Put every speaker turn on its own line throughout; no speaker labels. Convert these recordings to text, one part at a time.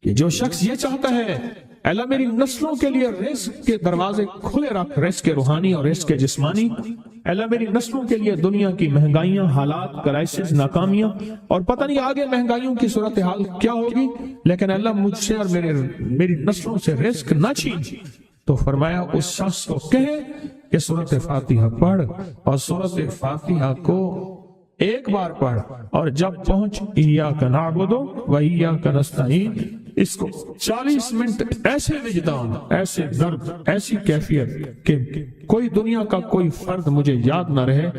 کہ جو شخص یہ چاہتا ہے اللہ میری نسلوں کے لیے رزق کے دروازے کھلے رکھ، رزق کے روحانی اور رزق کے جسمانی، اللہ میری نسلوں کے لیے دنیا کی مہنگائیاں، حالات، کرائسس، ناکامیاں اور پتہ نہیں آگے مہنگائیوں کی صورتحال کیا ہوگی، لیکن اللہ مجھ سے اور میری نسلوں سے رزق نہ چھین، تو فرمایا اس شخص کو کہے کہ سورۃ فاتحہ پڑھ، اور سورۃ فاتحہ کو ایک بار پڑھ، اور جب پہنچ ایاک نعبد و ایاک نستعین، اس کو 40 منٹ ایسے وجدان، ایسے درد، ایسی کیفیت کہ کوئی دنیا کا کوئی فرد مجھے یاد نہ رہے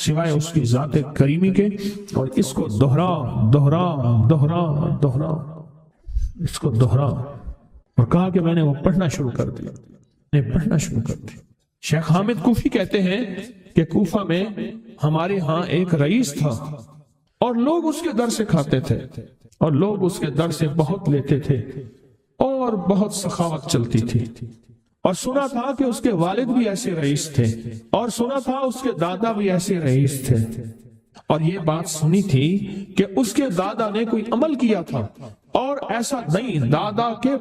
سوائے اس کی ذات کریمی کے، اور اس کو دہرا دہرا دہرا دہرا، اس کو دہرا، اور کہا کہ میں نے وہ پڑھنا شروع کر دیا، پڑھنا شروع کر دیا۔ شیخ حامد کوفی کہتے ہیں کہ کوفہ میں ہمارے ہاں ایک رئیس تھا، اور لوگ اس کے در سے کھاتے تھے، اور لوگ اس کے در سے بہت لیتے تھے، اور بہت سخاوت چلتی تھی، اور سنا تھا کہ اس کے والد بھی ایسے رئیس تھے، اور سنا تھا اس کے دادا بھی ایسے رئیس تھے، اور یہ بات سنی تھی کہ اس کے دادا نے کوئی عمل کیا تھا، اور ایسا نہیں، دادا کے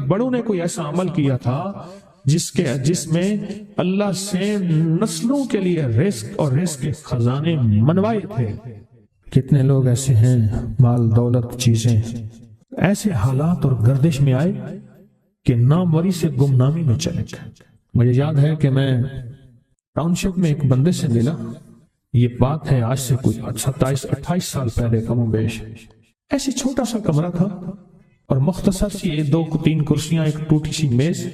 بڑوں نے کوئی ایسا عمل کیا تھا جس میں اللہ سے نسلوں کے لیے رزق اور رزق کے خزانے منوائے تھے۔ کتنے لوگ ایسے ہیں، مال دولت چیزیں، ایسے حالات اور گردش میں آئے کہ ناموری سے گمنامی میں چلے گئے۔ مجھے یاد ہے کہ میں ٹاؤن شپ میں ایک بندے سے ملا، یہ بات ہے آج سے کوئی 27-28 سال پہلے کم و بیش، ایسے چھوٹا سا کمرہ تھا اور مختصر سی 2-3 کرسیاں، ایک ٹوٹی سی میز،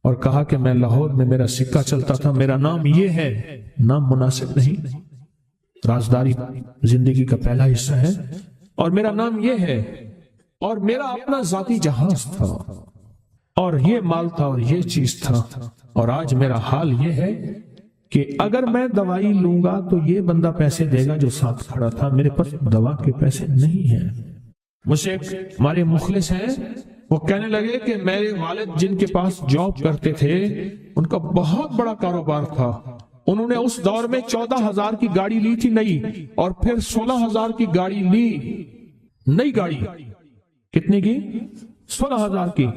اور کہا کہ میں لاہور میں میرا سکہ چلتا تھا، میرا نام یہ ہے، نام مناسب نہیں، رازداری زندگی کا پہلا حصہ ہے، اور میرا نام یہ ہے، اور میرا اپنا ذاتی جہاز تھا، اور یہ مال تھا، اور یہ چیز تھا، اور آج میرا حال یہ ہے کہ اگر میں دوائی لوں گا تو یہ بندہ پیسے دے گا جو ساتھ کھڑا تھا، میرے پاس دوا کے پیسے نہیں ہیں۔ مجھے ہمارے مخلص ہیں، وہ کہنے لگے کہ میرے والد جن کے پاس جاب کرتے تھے ان کا بہت بڑا کاروبار تھا، انہوں نے اس دور میں 14,000 کی گاڑی لی تھی نئی، اور پھر 16,000 کی گاڑی لی، نئی گاڑی، کتنے کی؟ 16,000 کی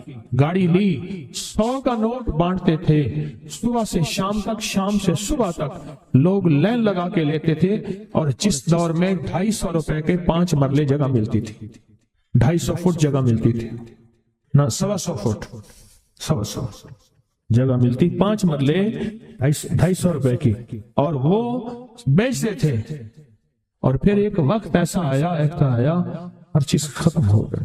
گاڑی لی، 100 کا نوٹ بانٹتے تھے، صبح سے شام تک، شام سے صبح تک لوگ لین لگا کے لیتے تھے، اور جس دور میں 250 روپے کے 5 مرلے جگہ ملتی تھی، 250 فٹ جگہ ملتی تھی، نہ 125 فٹ، 125 جگہ ملتی، 5 مرلے 250 روپے کی، اور وہ بیچتے تھے۔ اور پھر ایک وقت ایسا آیا ہر چیز ختم ہو گئی۔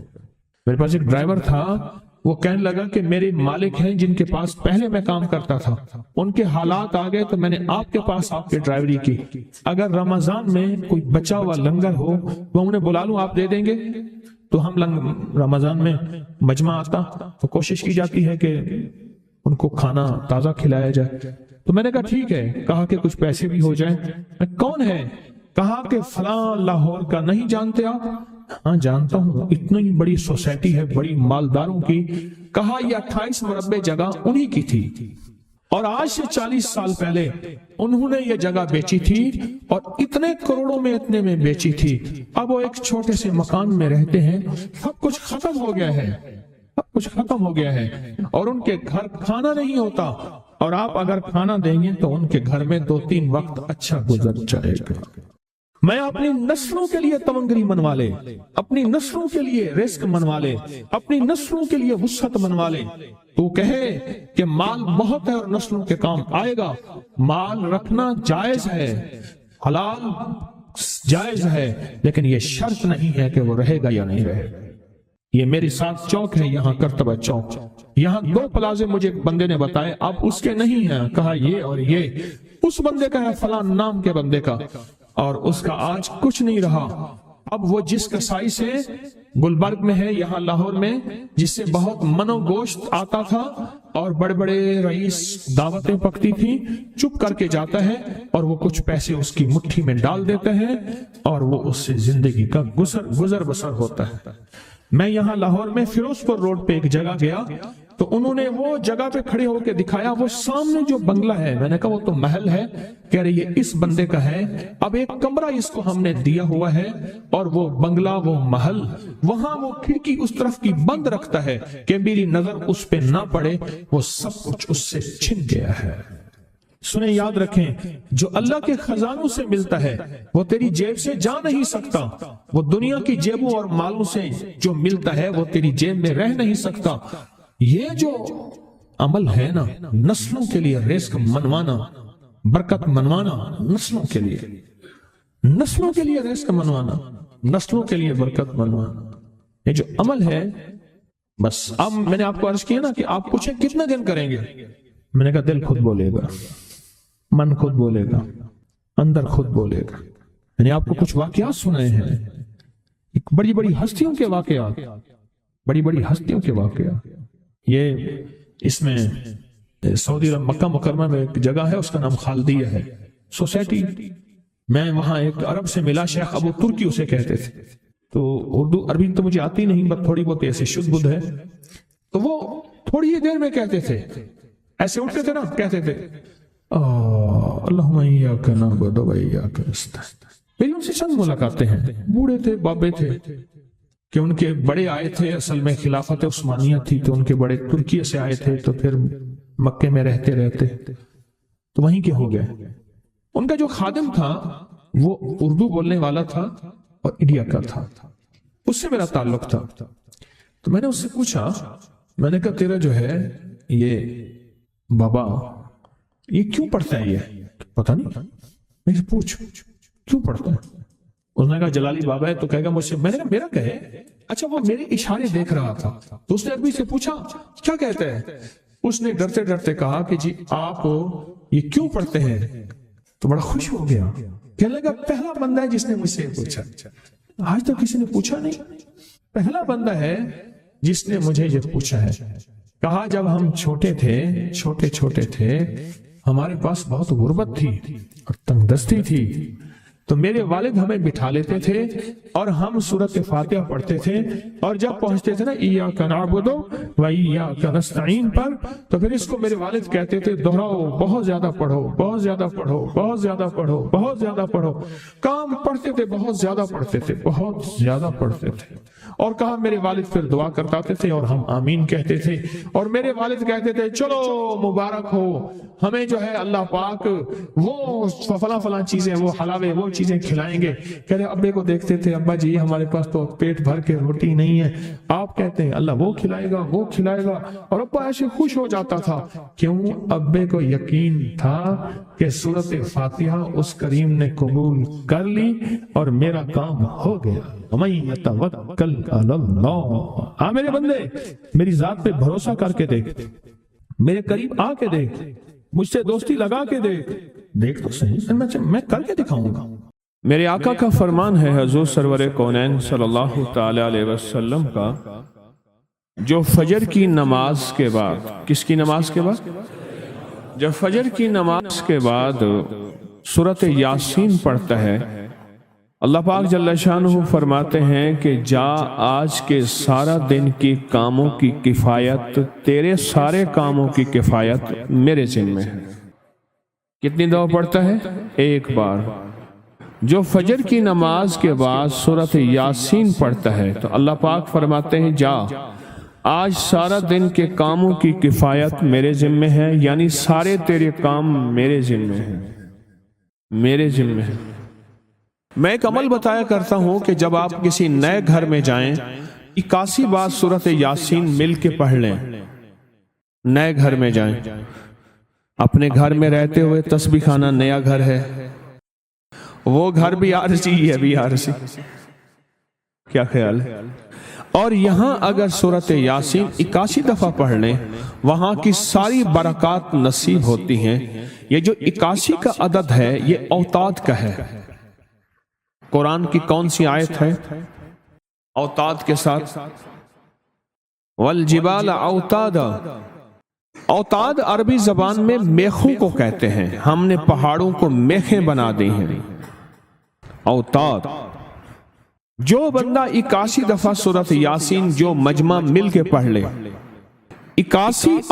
میرے پاس ایک ڈرائیور تھا، وہ کہنے لگا کہ میرے مالک ہیں جن کے پاس پہلے میں کام کرتا تھا، ان کے حالات آ گئے تو میں نے آپ کے پاس آپ کی ڈرائیوری کی، اگر رمضان میں کوئی بچا ہوا لنگر ہو وہ انہیں بلا لوں، آپ دے دیں گے؟ تو ہم رمضان میں مجمع آتا تو کوشش کی جاتی ہے کہ ان کو کھانا تازہ کھلایا جائے، تو میں نے کہا ٹھیک ہے، کہا کہ کچھ پیسے بھی ہو جائیں۔ میں کون ہے؟ کہا کہ فلاں لاہور کا، نہیں جانتے آپ؟ ہاں جانتا ہوں، اتنی بڑی سوسائٹی ہے، بڑی مالداروں کی۔ کہا یہ 28 مربع جگہ انہی کی تھی، اور آج سے 40 سال پہلے انہوں نے یہ جگہ بیچی تھی، اور اتنے کروڑوں میں اتنے میں بیچی تھی۔ اب وہ ایک چھوٹے سے مکان میں رہتے ہیں، سب کچھ ختم ہو گیا ہے، سب کچھ ختم ہو گیا ہے، اور ان کے گھر کھانا نہیں ہوتا، اور آپ اگر کھانا دیں گے تو ان کے گھر میں 2-3 وقت اچھا گزر جائے گا۔ میں اپنی نسلوں کے لیے تمنگری منوا لے، اپنی نسلوں کے لیے رزق منوا لے، اپنی نسلوں کے لیے وسعت منوا لے۔ تو کہے کہ مال بہت ہے اور نسلوں کے کام آئے گا، مال رکھنا جائز ہے، حلال جائز ہے، لیکن یہ شرط نہیں ہے کہ وہ رہے گا یا نہیں رہے گا۔ یہ میری ساتھ چوک ہے، یہاں کرتبہ چوک، یہاں 2 پلازے مجھے بندے نے بتائے، اب اس کے نہیں ہیں، کہا یہ اور یہ اس بندے کا ہے، فلاں نام کے بندے کا، اور اس کا آج کچھ نہیں رہا۔ اب وہ جس کسائی سے گلبرگ میں ہے، یہاں لاہور میں، جس سے بہت منو گوشت آتا تھا اور بڑے بڑے رئیس دعوتیں پکتی تھی، چپ کر کے جاتا ہے اور وہ کچھ پیسے اس کی مٹھی میں ڈال دیتے ہیں اور وہ اس سے زندگی کا گزر بسر ہوتا ہے۔ میں یہاں لاہور میں فیروز پور روڈ پہ ایک جگہ گیا، تو انہوں نے وہ جگہ پہ کھڑے ہو کے دکھایا، وہ سامنے جو بنگلہ ہے، میں نے کہا وہ تو محل ہے، کہہ رہے یہ اس بندے کا ہے، اب ایک کمرہ اس کو ہم نے دیا ہوا ہے، اور وہ بنگلہ، وہ محل، وہاں وہ کھڑکی اس طرف کی بند رکھتا ہے کہ میری نظر اس پہ نہ پڑے، وہ سب کچھ اس سے چھن گیا ہے۔ سنیں، یاد رکھیں، جو اللہ کے خزانوں سے ملتا ہے وہ تیری جیب سے جا نہیں سکتا، وہ دنیا کی جیبوں اور مالوں سے جو ملتا ہے وہ تیری جیب میں رہ نہیں سکتا۔ یہ جو عمل ہے نا، نسلوں کے لیے رزق منوانا، برکت منوانا، نسلوں کے لیے، نسلوں کے لیے رزق منوانا، نسلوں کے لیے برکت منوانا، یہ جو عمل ہے، بس اب میں نے آپ کو عرض کیا نا کہ آپ پوچھیں کتنے دن کریں گے، میں نے کہا دل خود بولے گا، من خود بولے گا، اندر خود بولے گا۔ میں نے آپ کو کچھ واقعات سنائے ہیں، بڑی بڑی ہستیوں کے واقعات، بڑی بڑی ہستیوں کے واقعات۔ یہ اس میں سعودی عرب مکہ مکرمہ میں ایک جگہ ہے، اس کا نام خالدیہ ہے سوسائٹی۔ میں وہاں ایک عرب سے ملا، شیخ ابو ترکی اسے کہتے تھے، تو اردو عربی تو مجھے آتی نہیں، بس تھوڑی بہت ایسے شدھ بدھ ہے، تو وہ تھوڑی ہی دیر میں کہتے تھے، ایسے اٹھتے تھے نا، کہتے تھے اللہم ایاک نعبد و ایاک نستعین۔ میری ان سے چند ملاقاتیں ہیں، بوڑھے تھے، بابے تھے، کہ ان کے بڑے آئے تھے، اصل میں خلافت عثمانیہ تھی تو ان کے بڑے ترکیہ سے آئے تھے، تو پھر مکے میں رہتے رہتے تو وہیں کے ہو گئے۔ ان کا جو خادم تھا وہ اردو بولنے والا تھا اور انڈیا کا تھا، اس سے میرا تعلق تھا۔ تو میں نے اس سے پوچھا، میں نے کہا تیرا جو ہے یہ بابا یہ کیوں پڑھتا ہے؟ یہ پتہ نہیں، میں سے پوچھ کیوں پڑھتا ہے؟ اس نے کہا جلالی بابا ہے تو کہے گا مجھ سے۔ میں نے کہا میرا کہے، اچھا وہ میرے اشارے دیکھ رہا تھا، تو اس نے عربی سے پوچھا کیا کہتا ہے؟ اس نے ڈرتے ڈرتے کہا کہ جی آپ یہ کیوں پڑھتے ہیں؟ تو بڑا خوش ہو گیا، کہنے لگا پہلا بندہ ہے جس نے مجھ سے پوچھا، آج تک کسی نے پوچھا نہیں، پہلا بندہ ہے جس نے مجھے یہ پوچھا ہے۔ کہا جب ہم چھوٹے تھے ہمارے پاس بہت غربت تھی اور تنگ دستی تھی، تو میرے والد ہمیں بٹھا لیتے تھے اور ہم سورۃ فاتحہ پڑھتے تھے، اور جب پہنچتے تھے نا ایاک نعبد و ایاک نستعین پر، تو پھر اس کو میرے والد کہتے تھے دہراؤ، بہت زیادہ پڑھو، بہت زیادہ پڑھو، بہت زیادہ پڑھو، بہت زیادہ پڑھو۔ کام پڑھتے تھے، بہت زیادہ پڑھتے تھے، بہت زیادہ پڑھتے تھے، اور کہا میرے والد پھر دعا کرتے تھے اور ہم آمین کہتے تھے، اور میرے والد کہتے تھے چلو مبارک ہو، ہمیں جو ہے اللہ پاک وہ فلاں چیزیں، وہ حلاوے، وہ چیزیں کھلائیں گے۔ کہہ رہے ابے کو دیکھتے تھے، ابا جی ہمارے پاس تو پیٹ بھر کے روٹی نہیں ہے، آپ کہتے ہیں اللہ وہ کھلائے گا، وہ کھلائے گا، اور ابا ایسے خوش ہو جاتا تھا۔ کیوں؟ ابے کو یقین تھا کہ سورۃ فاتحہ اس کریم نے قبول کر لی اور میرا کام ہو گیا۔ وَمَن يَتَوَکَّلْ عَلَى اللَّهِ، آ میرے بندے میری ذات پہ بھروسہ کر کے دیکھ، میرے قریب آ کے دیکھ، مجھ سے دوستی لگا کے دیکھ تو صحیح، میں کر کے دکھاؤں گا۔ میرے آقا کا فرمان ہے، حضور سرور کونین صلی اللہ تعالی علیہ وسلم کا، جو فجر کی نماز کے بعد، کس کی نماز کے بعد؟ جب فجر کی نماز کے بعد سورۃ یاسین پڑھتا ہے، اللہ پاک جل شانہ فرماتے ہیں کہ جا آج کے سارا دن کی کاموں کی کفایت، تیرے سارے کاموں کی کفایت میرے ذمہ ہے۔ کتنی دفعہ پڑھتا ہے؟ ایک بار۔ جو فجر کی نماز کے بعد سورۃ یاسین پڑھتا ہے تو اللہ پاک فرماتے ہیں جا آج سارا دن کے کاموں کی کفایت میرے ذمہ ہے، یعنی سارے تیرے کام میرے ذمہ ہیں، میرے ذمہ ہیں۔ میں ایک عمل بتایا کرتا ہوں کہ جب آپ کسی نئے گھر میں جائیں 81 بار سورۃ یاسین مل کے پڑھ لیں۔ نئے گھر میں جائیں، اپنے گھر میں رہتے ہوئے تسبیح خانہ نیا گھر ہے، وہ گھر بھی عارضی ہے، بھی عارضی، کیا خیال ہے؟ اور یہاں اگر سورۃ یاسین 81 دفعہ پڑھ لیں، وہاں کی ساری برکات نصیب ہوتی ہیں۔ یہ جو 81 کا عدد ہے یہ اوتاد کا ہے۔ قرآن کی کون سی آیت ہے اوتاد کے ساتھ؟ والجبال اوتادا۔ اوتاد عربی زبان میں میخوں کو کہتے ہیں، ہم نے پہاڑوں کو میخیں بنا دی ہیں۔ اوتاد۔ جو بندہ 81 دفعہ سورۃ یاسین جو مجمع مل کے پڑھ لے، 81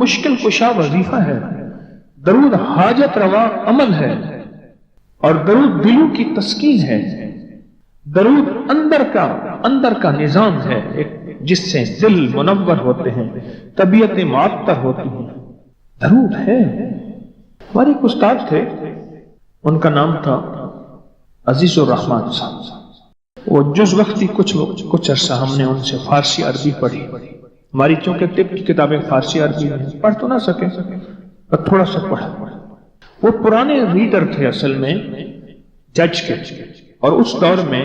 مشکل کشا وظیفہ ہے، درود حاجت روا عمل ہے، اور درود دلوں کی تسکین ہے، درود اندر کا نظام ہے جس سے دل منور ہوتے ہیں، طبیعتیں معطر ہوتی ہیں۔ درود ہے۔ ہمارے ایک استاد تھے، ان کا نام تھا عزیز الرحمان صاحب۔ وہ جز وقتی کچھ عرصہ ہم نے ان سے فارسی عربی پڑھی۔ ہماری چونکہ طب کی کتابیں فارسی عربی میں پڑھ تو نہ سکے، پر تھوڑا سا پڑھا۔ وہ پرانے ریڈر تھے اصل میں جج کے، اور اس دور میں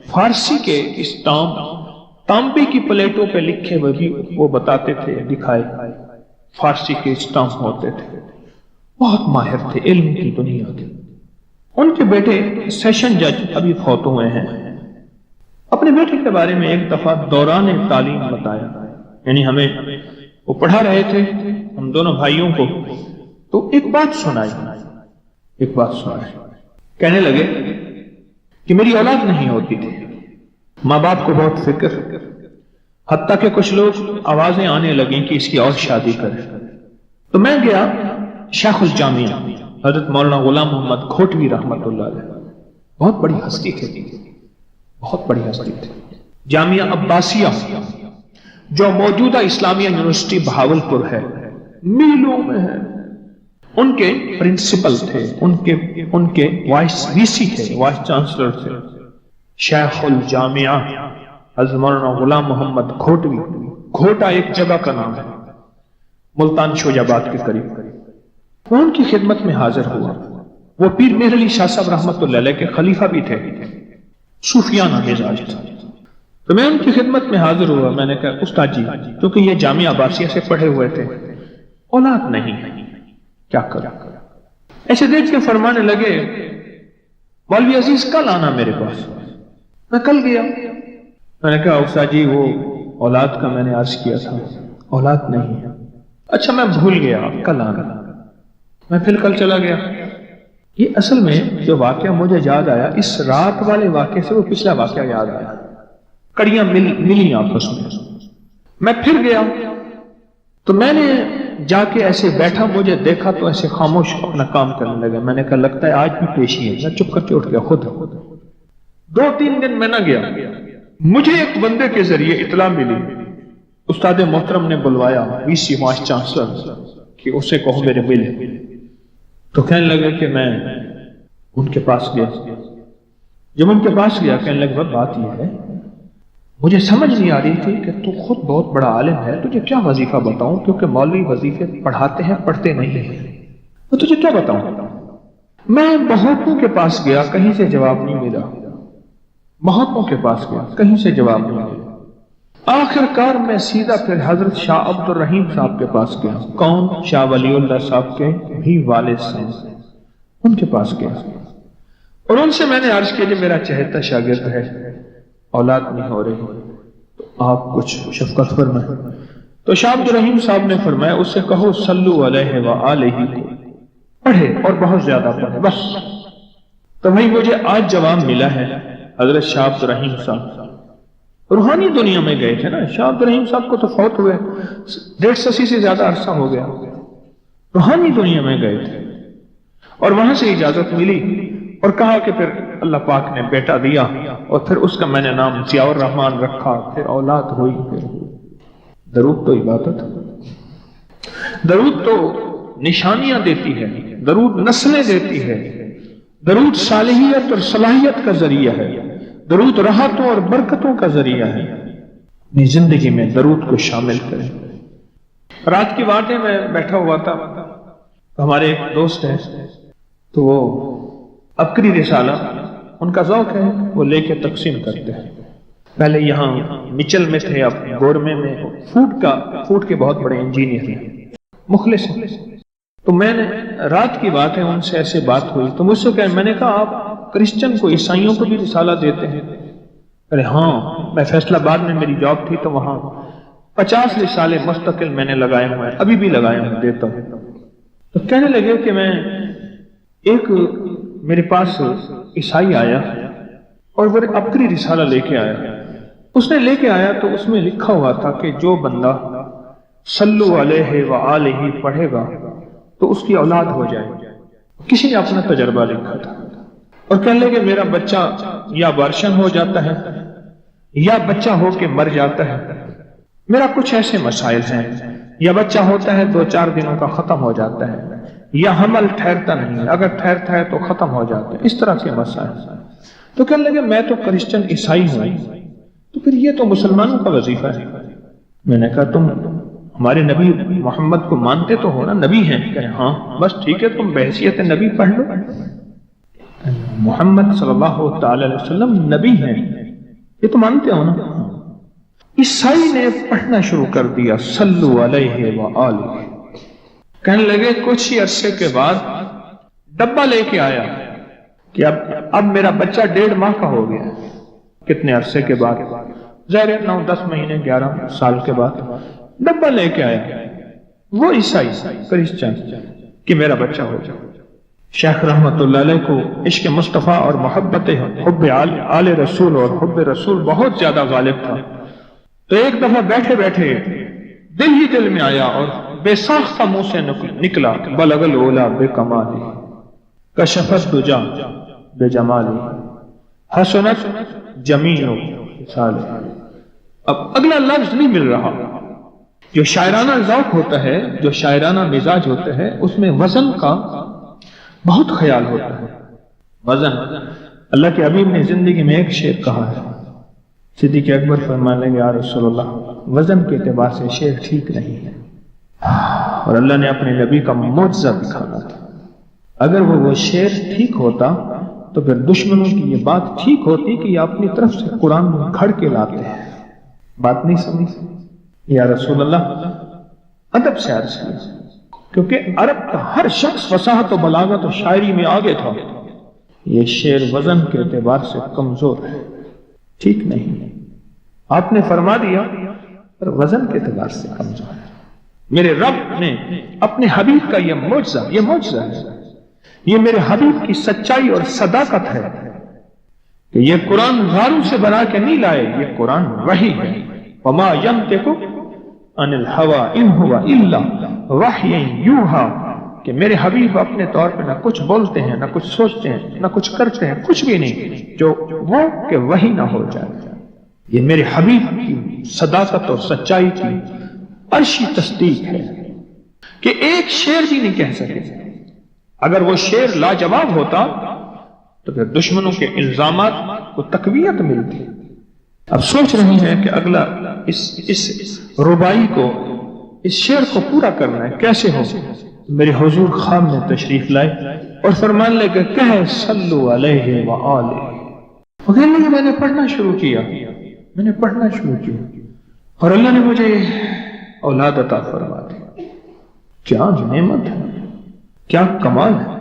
فارسی کے اس تانبے کی پلیٹوں پہ لکھے ہوئے بھی وہ بتاتے تھے، دکھائے فارسی کے اسٹامپ ہوتے تھے۔ بہت ماہر تھے علم کی دنیا کے۔ ان کے بیٹے سیشن جج ابھی فوت ہوئے ہیں۔ اپنے بیٹے کے بارے میں ایک دفعہ دوران تعلیم بتایا، یعنی ہمیں وہ پڑھا رہے تھے ہم دونوں بھائیوں کو، تو ایک بات سنائی۔ کہنے لگے کہ میری اولاد نہیں ہوتی تھی، ماں باپ کو بہت فکر، حتیٰ کہ کچھ لوگ آوازیں آنے لگیں کہ اس کی اور شادی کرے۔ تو میں گیا شیخ الجامعہ حضرت مولانا غلام محمد کھوٹوی رحمت اللہ علیہ، بہت بڑی ہستی تھی، جامعہ عباسیہ جو موجودہ اسلامیہ یونیورسٹی بہاولپور ہے، میلوں میں ہے۔ ان کے پرنسپل تھے، ان کے وائس وی سی تھے، وائس چانسلر تھے شیخ الجامعہ حضرت مولانا غلام محمد کھوٹوی۔ کھوٹا ایک جگہ کا نام ہے ملتان شوج آباد کے قریب۔ وہ ان کی خدمت میں حاضر ہوا۔ وہ پیر مہر علی شاہ صاحب رحمۃ اللہ علیہ کے خلیفہ بھی تھے، صوفیانہ مزاج تھا۔ تو میں ان کی خدمت میں حاضر ہوا۔ میں نے کہا استاد جی، کیونکہ یہ جامعہ عباسیہ سے پڑھے ہوئے تھے، اولاد نہیں، کیا کروں؟ ایسے دیکھ کے فرمانے لگے مولوی عزیز کل آنا میرے پاس۔ میں کل گیا۔ میں نے کہا استاد جی وہ اولاد کا میں نے عرض کیا تھا، اولاد نہیں ہے۔ اچھا میں بھول گیا، کل آنا۔ میں پھر کل چلا گیا۔ یہ اصل میں جو واقعہ مجھے یاد آیا، اس رات والے واقعے سے وہ پچھلا واقعہ یاد آیا، کڑیاں ملی آپس میں۔ میں پھر گیا تو میں نے جا کے ایسے بیٹھا، مجھے دیکھا تو ایسے خاموش اپنا کام کرنے لگا۔ میں نے کہا لگتا ہے آج بھی پیشی ہے۔ میں چپ کر کے اٹھ گیا خود۔ 2-3 دن میں نہ گیا۔ مجھے ایک بندے کے ذریعے اطلاع ملی، استاد محترم نے بلوایا وی سی وائس چانسلر کہ اسے کہو میرے ملے۔ تو کہنے لگا کہ میں ان کے پاس گیا۔ جب ان کے پاس گیا کہنے لگا بات یہ ہے، مجھے سمجھ نہیں آ رہی تھی کہ تو خود بہت بڑا عالم ہے، تجھے کیا وظیفہ بتاؤں، کیونکہ مولوی وظیفے پڑھاتے ہیں پڑھتے نہیں ہیں، تو تجھے کیا بتاؤں؟ میں بہتوں کے پاس گیا، کہیں سے جواب نہیں ملا۔ بہتوں کے پاس گیا، کہیں سے جواب نہیں ملا۔ آخر کار میں سیدھا پھر حضرت شاہ عبد الرحیم صاحب کے پاس گیا۔ کون؟ شاہ ولی اللہ صاحب کے بھی والد صاحب، ان کے پاس گیا اور ان سے میں نے عرض کیا کہ میرا چہیتا شاگرد ہے، اولاد نہیں ہو رہی، تو آپ کچھ شفقت فرمائیں۔ تو شاہ عبد الرحیم صاحب نے فرمایا اس سے کہو صلو علیہ وآلہ کو پڑھے اور بہت زیادہ پڑھے بس۔ تو بھائی مجھے آج جواب ملا ہے، حضرت شاہ عبد الرحیم صاحب روحانی دنیا میں گئے تھے نا۔ شاہ عبد الرحیم صاحب کو تو فوت ہوئے 150 سے زیادہ عرصہ ہو گیا، روحانی دنیا میں گئے تھے اور وہاں سے اجازت ملی اور کہا کہ پھر اللہ پاک نے بیٹا دیا اور پھر اس کا میں نے نام ضیاء الرحمن رکھا، پھر اولاد ہوئی، پھر درود تو عبادت، درود تو نشانیاں دیتی ہے، درود نسلیں دیتی ہے، درود صالحیت اور صلاحیت کا ذریعہ ہے، درود راحتوں اور برکتوں کا ذریعہ ہے۔ اپنی زندگی میں درود کو شامل کریں۔ رات کی بات ہے، میں بیٹھا ہوا تھا، ہمارے ایک دوست ہیں تو وہ عبقری رسالہ ان کا ذوق ہے، وہ لے کے تقسیم کرتے ہیں۔ پہلے یہاں مچل میں تھے، اب گورمے میں فوڈ کے بہت بڑے انجینئر ہیں، مخلص ہیں۔ تو میں نے رات کی بات ہے ان سے ایسے بات ہوئی تو مجھ سے کہا، میں نے کہا آپ کرسچن کو عیسائیوں کو بھی رسالہ دیتے ہیں؟ ارے ہاں، میں فیصل آباد میں میری جاب تھی تو وہاں 50 رسالے مستقل میں نے لگائے ہوئے ہیں، ابھی بھی لگائے ہوئے دیتا ہوں۔ تو کہنے لگے کہ میں ایک میرے پاس عیسائی آیا اور وہ عبقری رسالہ لے کے آیا۔ اس نے لے کے آیا تو اس میں لکھا ہوا تھا کہ جو بندہ
صلو علیہ وآلہ پڑھے گا تو اس کی اولاد ہو جائے. کسی نے اپنا تجربہ لکھا تھا اور کہنے لگے میرا بچہ یا بارشن ہو جاتا ہے یا بچہ ہو کے مر جاتا ہے. میرا کچھ ایسے مسائل ہیں، یا بچہ ہوتا ہے 2-4 دنوں کا ختم ہو جاتا ہے، یا حمل ٹھہرتا نہیں، اگر ٹھہرتا ہے تو ختم ہو جاتا ہے، اس طرح کے مسائل. تو کہنے لگے میں تو کرسچن عیسائی ہوں، تو پھر یہ تو مسلمانوں کا وظیفہ ہے. میں نے کہا تم ہمارے نبی محمد کو مانتے تو ہو نا، نبی ہیں؟ کہے ہاں. بس ٹھیک ہے، تم بحیثیت نبی پڑھ لو. محمد صلی اللہ تعالی علیہ وسلم نبی ہیں، یہ تو مانتے ہو نا. عیسائی نے پڑھنا شروع کر دیا صلو علیہ وآلہ. کہنے لگے کچھ ہی عرصے کے بعد ڈبہ لے کے آیا کہ اب میرا بچہ 1.5 ماہ کا ہو گیا. کتنے عرصے کے بعد؟ ظاہر 9-10 مہینے 11 سال کے بعد ڈبہ لے کے آیا وہ عیسائی کرسچن کہ میرا بچہ ہو جائے. شیخ رحمت اللہ علیہ کو عشق مصطفیٰ اور محبت حب آل رسول اور حب رسول بہت زیادہ غالب تھا. تو ایک دفعہ بیٹھے بیٹھے دل ہی دل میں آیا اور بے ساختہ منہ سے نکلا بلغ العلا بے کمالی کشفت دجا بے جمالی حسنت جمیع خصال. اب اگلا لفظ نہیں مل رہا. جو شاعرانہ ذوق ہوتا ہے، جو شاعرانہ مزاج ہوتا ہے، اس میں وزن کا بہت خیال ہوتا ہے. وزن. اللہ کے حبیب نے زندگی میں ایک شعر کہا ہے. صدیق اکبر فرمانے لگے یا رسول اللہ وزن کے اعتبار سے شعر ٹھیک نہیں ہے، اور اللہ نے اپنے نبی کا معجزہ دکھانا تھا. اگر وہ شعر ٹھیک ہوتا تو پھر دشمنوں کی یہ بات ٹھیک ہوتی کہ یہ اپنی طرف سے قرآن میں گھڑ کے لاتے ہیں. بات نہیں سمجھ؟ یا رسول اللہ ادب سے عرض کیا، کیونکہ عرب کا ہر شخص فصاحت و بلاغت و شاعری میں آگے تھا. یہ شعر وزن کے اعتبار سے کمزور ہے، ٹھیک نہیں. آپ نے فرما دیا پر وزن کے اعتبار سے کمزور ہے. میرے رب نے اپنے حبیب کا یہ معجزہ ہے، یہ میرے حبیب کی سچائی اور صداقت ہے کہ یہ قرآن غاروں سے بنا کے نہیں لائے، یہ قرآن وحی ہے. وما ينطق عن الهوى ان هو الا وحی یوحی، کہ میرے حبیب اپنے طور پہ نہ کچھ بولتے ہیں، نہ کچھ سوچتے ہیں، نہ کچھ کرتے ہیں، کچھ بھی نہیں جو وہ کہ وحی نہ ہو جائے. یہ میرے حبیب کی صداقت اور سچائی کی عرشی تصدیق ہے کہ ایک شعر بھی نہیں کہہ سکے. اگر وہ شعر لاجواب ہوتا تو پھر دشمنوں کے الزامات کو تقویت ملتی. اب سوچ رہی ہیں کہ اگلا اس ربائی کو، اس شعر کو پورا کرنا ہے، کیسے ہو؟ میرے حضور خام میں تشریف لائے اور فرمان لگے کہ صلو علیہ وآلہ. میں نے پڑھنا شروع کیا، اور اللہ نے مجھے اولاد عطا فرما دی. کیا نعمت ہے، کیا کمال ہے.